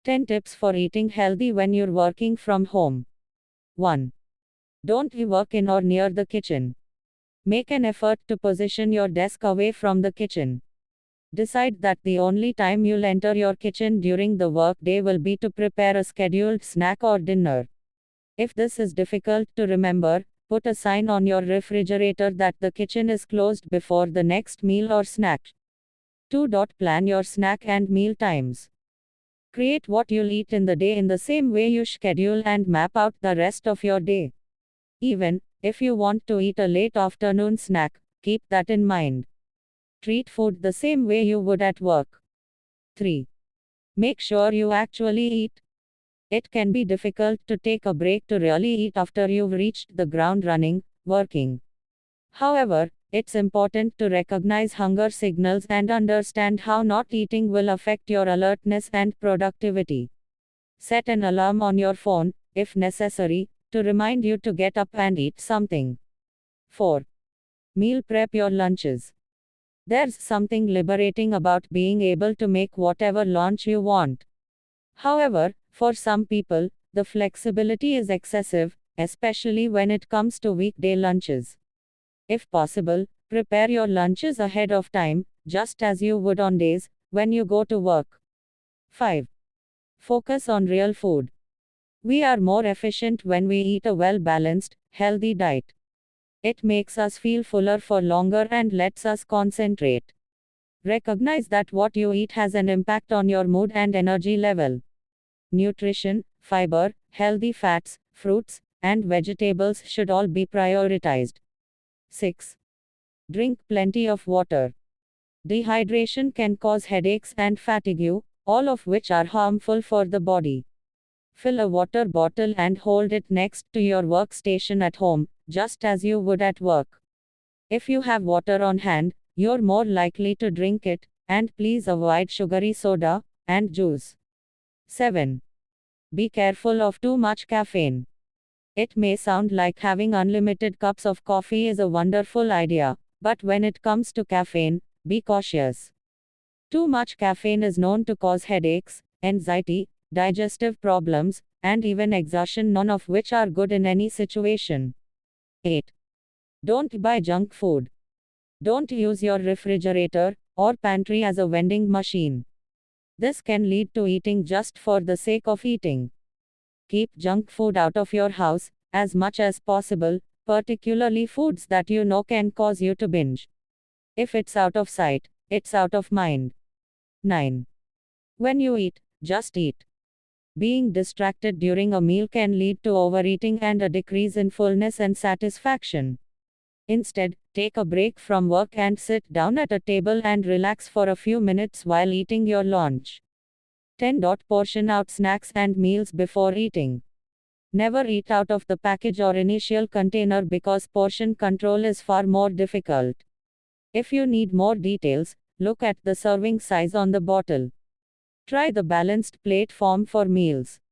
10 tips for eating healthy when you're working from home. 1. Don't work in or near the kitchen. Make an effort to position your desk away from the kitchen. Decide that the only time you'll enter your kitchen during the workday will be to prepare a scheduled snack or dinner. If this is difficult to remember, put a sign on your refrigerator that the kitchen is closed before the next meal or snack. 2. Plan your snack and meal times. Create what you'll eat in the day in the same way you schedule and map out the rest of your day. Even if you want to eat a late afternoon snack, keep that in mind. Treat food the same way you would at work. 3. Make sure you actually eat. It can be difficult to take a break to really eat after you've reached the ground running, working. However, it's important to recognize hunger signals and understand how not eating will affect your alertness and productivity. Set an alarm on your phone, if necessary, to remind you to get up and eat something. 4. Meal prep your lunches. There's something liberating about being able to make whatever lunch you want. However, for some people, the flexibility is excessive, especially when it comes to weekday lunches. If possible, prepare your lunches ahead of time, just as you would on days when you go to work. 5. Focus on real food. We are more efficient when we eat a well-balanced, healthy diet. It makes us feel fuller for longer and lets us concentrate. Recognize that what you eat has an impact on your mood and energy level. Nutrition, fiber, healthy fats, fruits, and vegetables should all be prioritized. 6. Drink plenty of water. Dehydration can cause headaches and fatigue, all of which are harmful for the body. Fill a water bottle and hold it next to your workstation at home, just as you would at work. If you have water on hand, you're more likely to drink it, and please avoid sugary soda and juice. 7. Be careful of too much caffeine. It may sound like having unlimited cups of coffee is a wonderful idea, but when it comes to caffeine, be cautious. Too much caffeine is known to cause headaches, anxiety, digestive problems, and even exhaustion, none of which are good in any situation. 8. Don't buy junk food. Don't use your refrigerator or pantry as a vending machine. This can lead to eating just for the sake of eating. Keep junk food out of your house as much as possible, particularly foods that you know can cause you to binge. If it's out of sight, it's out of mind. 9. When you eat, just eat. Being distracted during a meal can lead to overeating and a decrease in fullness and satisfaction. Instead, take a break from work and sit down at a table and relax for a few minutes while eating your lunch. 10. Portion out snacks and meals before eating. Never eat out of the package or initial container because portion control is far more difficult. If you need more details, look at the serving size on the bottle. Try the balanced plate form for meals.